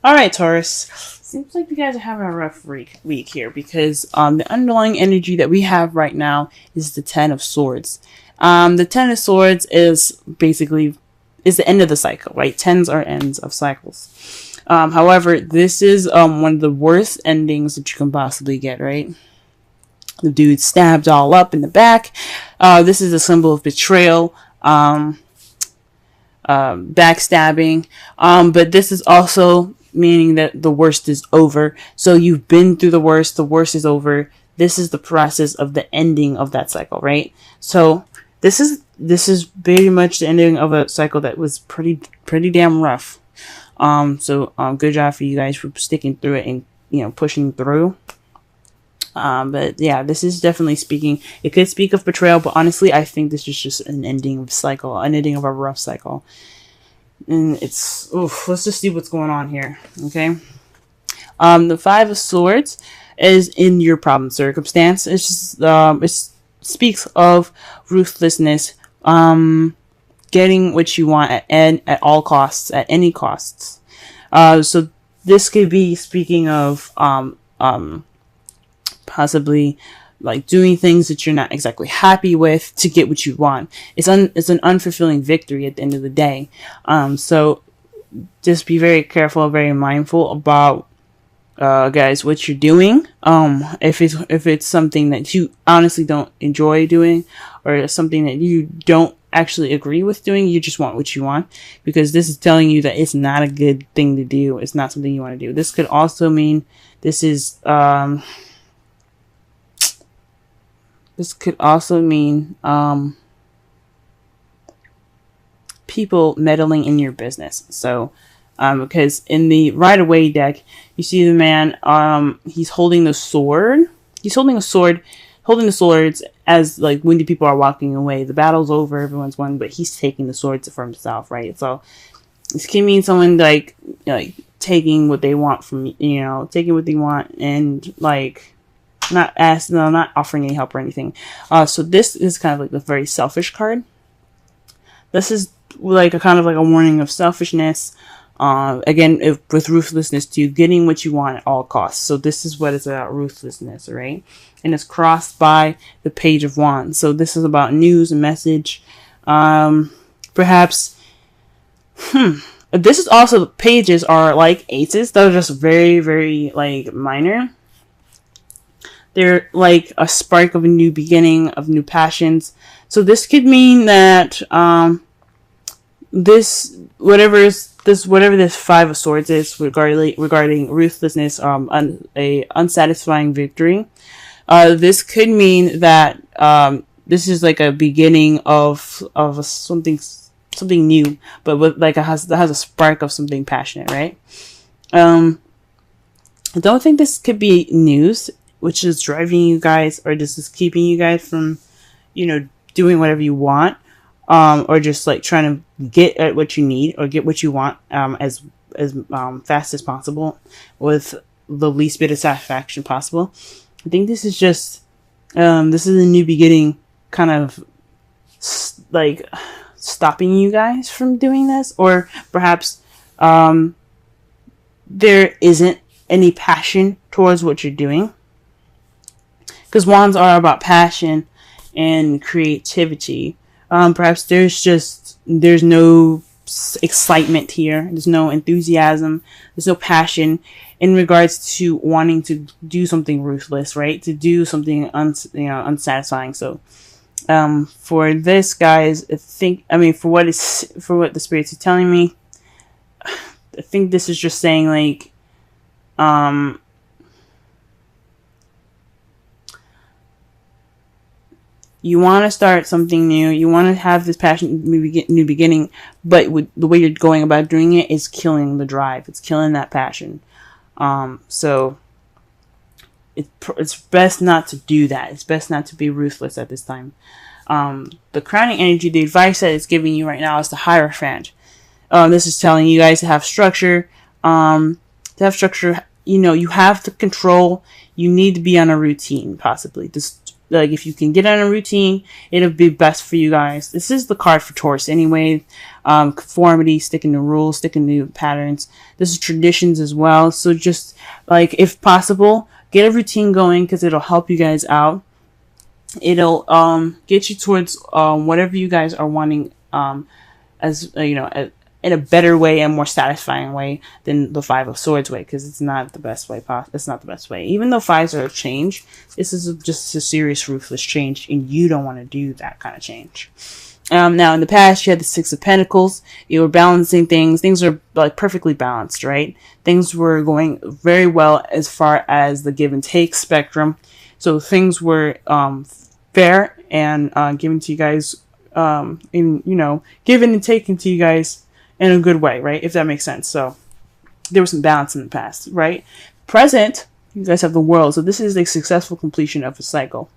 All right, Taurus. Seems like you guys are having a rough week here because the underlying energy that we have right now is the Ten of Swords. The Ten of Swords is basically the end of the cycle, right? Tens are ends of cycles. However, this is one of the worst endings that you can possibly get, right? The dude stabbed all up in the back. This is a symbol of betrayal. Backstabbing. But this is also meaning that the worst is over. So you've been through the worst is over. This is the process of the ending of that cycle, right? So this is very much the ending of a cycle that was pretty damn rough. So good job for you guys for sticking through it and pushing through. But yeah, this is definitely speaking. It could speak of betrayal, but honestly, I think this is just an ending of a cycle, an ending of a rough cycle. And let's just see what's going on here. Okay. The Five of Swords is in your problem circumstance. It's just, it speaks of ruthlessness, getting what you want at all costs, at any costs. So this could be speaking of, possibly like doing things that you're not exactly happy with to get what you want. It's an unfulfilling victory at the end of the day. So just be very careful, very mindful about, guys, what you're doing. If it's something that you honestly don't enjoy doing, or something that you don't actually agree with doing, you just want what you want, because this is telling you that it's not a good thing to do. It's not something you want to do. This could also mean this could also mean people meddling in your business. So, because in the right away deck, you see the man, he's holding the sword. He's holding the swords as like when the people are walking away. The battle's over, everyone's won, but he's taking the swords for himself, right? So this can mean someone like taking what they want from, taking what they want and like not offering any help or anything. So this is kind of like the very selfish card. This is like a kind of like a warning of selfishness. Again, with ruthlessness too, getting what you want at all costs. So this is what it's about, ruthlessness, right? And it's crossed by the Page of Wands. So this is about news and message. Perhaps, this is also, pages are like aces. They're just very, very like minor. They're like a spark of a new beginning, of new passions. So this could mean that whatever this Five of Swords is regarding ruthlessness, a unsatisfying victory. This could mean that this is like a beginning of something new, but with like that has a spark of something passionate, right? I don't think this could be news, which is driving you guys, or just is keeping you guys from, doing whatever you want, or just like trying to get at what you need or get what you want, as fast as possible with the least bit of satisfaction possible. I think this is just, this is a new beginning, kind of like stopping you guys from doing this, or perhaps, there isn't any passion towards what you're doing. Because wands are about passion and creativity. Perhaps there's no excitement here. There's no enthusiasm. There's no passion in regards to wanting to do something ruthless, right? To do something unsatisfying. So, for this, guys, for what the spirits are telling me, I think this is just saying like, you want to start something new. You want to have this passion, new beginning, but the way you're going about doing it is killing the drive. It's killing that passion. So it's best not to do that. It's best not to be ruthless at this time. The crowning energy, the advice that it's giving you right now is the Hierophant. This is telling you guys to have structure. You have the control. You need to be on a routine, possibly. like if you can get on a routine, it'll be best for you guys. This is the card for Taurus anyway. Conformity, sticking to rules, sticking to patterns. This is traditions as well. So just like, if possible, get a routine going, because it'll help you guys out. It'll get you towards whatever you guys are wanting, as you know, in a better way and more satisfying way than the Five of Swords way, because it's not the best way. It's not the best way. Even though fives are a change, this is just a serious, ruthless change, and you don't want to do that kind of change. Now, in the past, you had the Six of Pentacles. You were balancing things. Things were like perfectly balanced, right? Things were going very well as far as the give and take spectrum. So things were fair and given to you guys, given and taken to you guys in a good way, right? If that makes sense. So there was some balance in the past, right? Present, you guys have the World. So this is a successful completion of a cycle.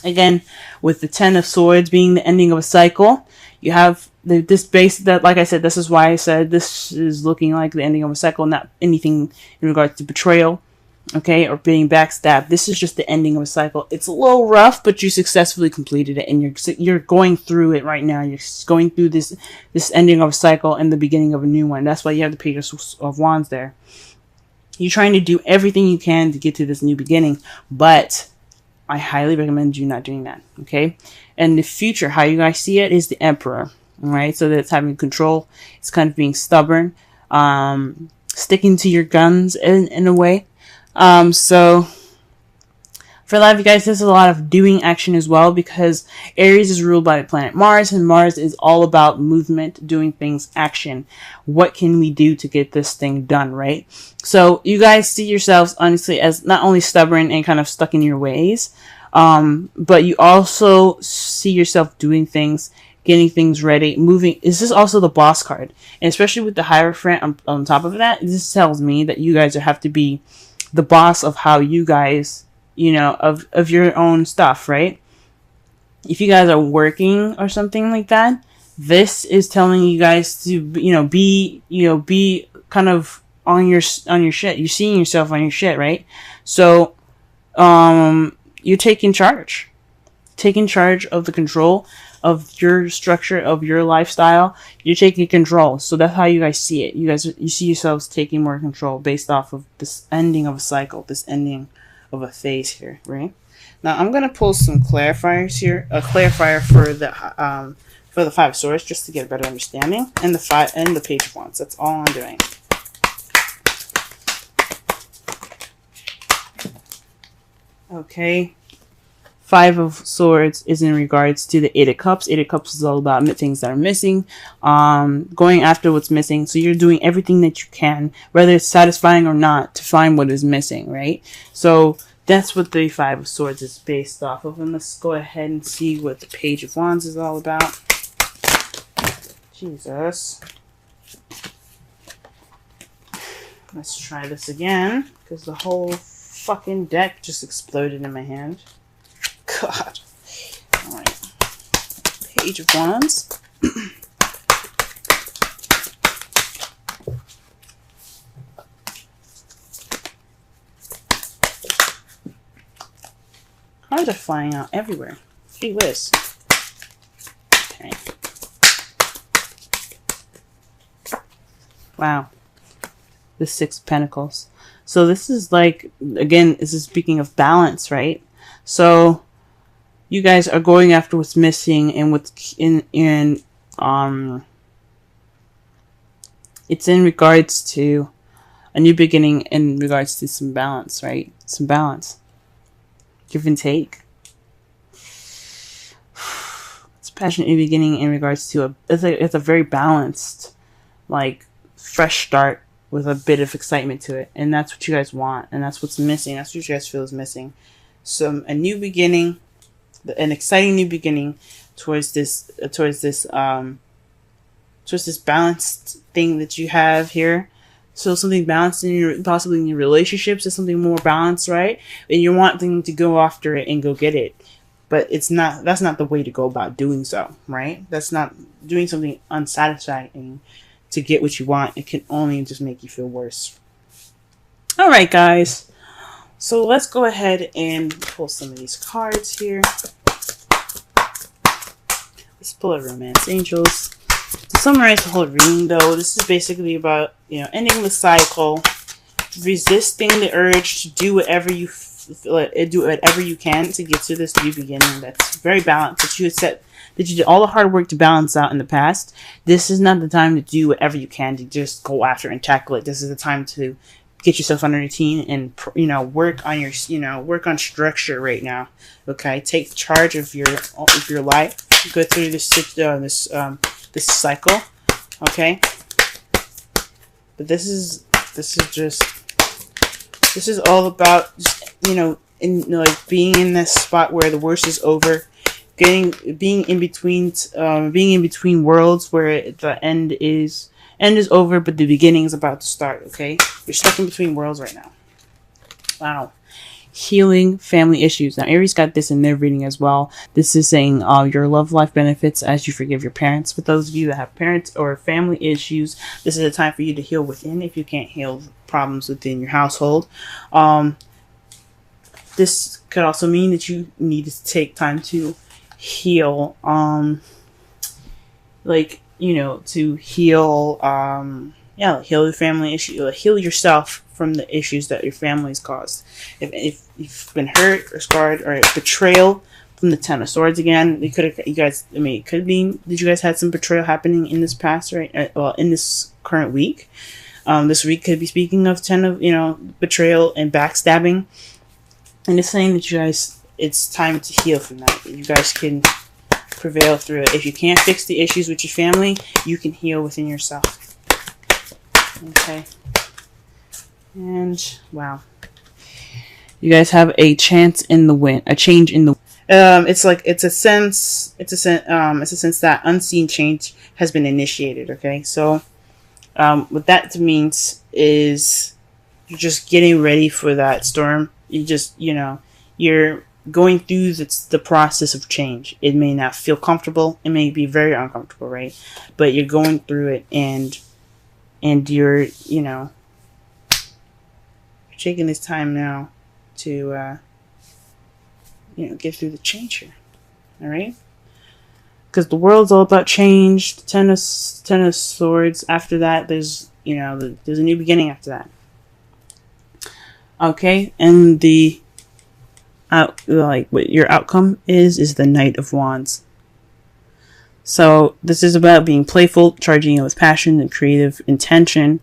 Again, with the Ten of Swords being the ending of a cycle, you have this base that, like I said, this is why I said this is looking like the ending of a cycle, not anything in regards to betrayal, okay, or being backstabbed. This is just the ending of a cycle. It's a little rough, but you successfully completed it, and you're going through it right now. You're going through this ending of a cycle and the beginning of a new one. That's why you have the Page of Wands there. You're trying to do everything you can to get to this new beginning, but I highly recommend you not doing that, okay? And the future, how you guys see it, is the Emperor, all right? So that's having control. It's kind of being stubborn, sticking to your guns in a way. So for a lot of you guys, there's a lot of doing action as well, because Aries is ruled by the planet Mars, and Mars is all about movement, doing things, action. What can we do to get this thing done, right? So you guys see yourselves, honestly, as not only stubborn and kind of stuck in your ways, but you also see yourself doing things, getting things ready, moving. This is also the Boss card. And especially with the Hierophant on top of that, this tells me that you guys have to be the boss of how you guys, of your own stuff, right? If you guys are working or something like that, this is telling you guys to, be kind of on your shit. You're seeing yourself on your shit, right? So, you're taking charge of the control of your structure, of your lifestyle. You're taking control. So that's how you guys see it. You see yourselves taking more control based off of this ending of a cycle, this ending of a phase here, right? Now I'm gonna pull some clarifiers here, a clarifier for the Five of Swords, just to get a better understanding, and the Page of Wands. That's all I'm doing. Okay. Five of Swords is in regards to the Eight of Cups. Eight of Cups is all about things that are missing, going after what's missing. So you're doing everything that you can, whether it's satisfying or not, to find what is missing, right? So that's what the Five of Swords is based off of. And let's go ahead and see what the Page of Wands is all about. Jesus. Let's try this again, because the whole fucking deck just exploded in my hand. God. Alright. Page of Wands. Cards are flying out everywhere. Gee whiz. Okay. Wow. The Six of Pentacles. So this is like, again, this is speaking of balance, right? So you guys are going after what's missing, and what's it's in regards to a new beginning, in regards to some balance, right? Some balance. Give and take. It's a passionate new beginning in regards to it's a very balanced, like, fresh start with a bit of excitement to it. And that's what you guys want, and that's what's missing. That's what you guys feel is missing. So a new beginning, an exciting new beginning towards this balanced thing that you have here. So something balanced in possibly in your relationships, is something more balanced, right? And you're wanting to go after it and go get it, but that's not the way to go about doing so, right? That's not doing something unsatisfying to get what you want. It can only just make you feel worse. All right, guys. So let's go ahead and pull some of these cards here. Let's pull a Romance Angels. To summarize the whole reading, though, this is basically about, ending the cycle, resisting the urge to do whatever you can to get to this new beginning that's very balanced. That you did all the hard work to balance out in the past. This is not the time to do whatever you can to just go after and tackle it. This is the time to get yourself on a routine and work on your work on structure right now. Okay, take charge of your life. Go through this cycle. Okay, but this is all about just, being in this spot where the worst is over, being in between worlds where the end is over, but the beginning is about to start. Okay, you're stuck in between worlds right now. Wow. Healing family issues. Now, Aries got this in their reading as well. This is saying your love life benefits as you forgive your parents. For those of you that have parents or family issues, this is a time for you to heal within if you can't heal problems within your household. This could also mean that you need to take time to heal, to heal, heal the family issue, heal yourself from the issues that your family's caused. If you've been hurt or scarred or betrayal from the Ten of Swords again, it could be that you guys had some betrayal happening in this past, right? Well, in this current week. This week could be speaking of betrayal and backstabbing. And it's saying that it's time to heal from that. You guys can prevail through it. If you can't fix the issues with your family, you can heal within yourself. Okay. And wow, you guys have a chance in the wind, a change in the. It's a sense that unseen change has been initiated. Okay, so what that means is you're just getting ready for that storm. You're going through the process of change. It may not feel comfortable. It may be very uncomfortable, right? But you're going through it, and you're taking this time now to get through the change here. All right, because the world's all about change. The Ten of Swords. After that, there's a new beginning after that. Okay, and what your outcome is the Knight of Wands. So this is about being playful, charging it with passion and creative intention.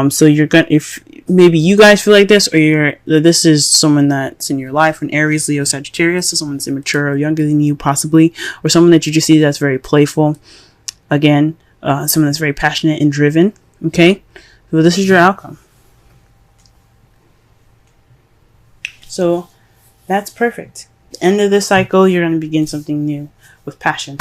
So if maybe you guys feel like this, or this is someone that's in your life, an Aries, Leo, Sagittarius, so someone that's immature or younger than you possibly, or someone that you just see that's very playful. Again, someone that's very passionate and driven. Okay, so this is your outcome. So that's perfect. End of this cycle, you're going to begin something new with passion.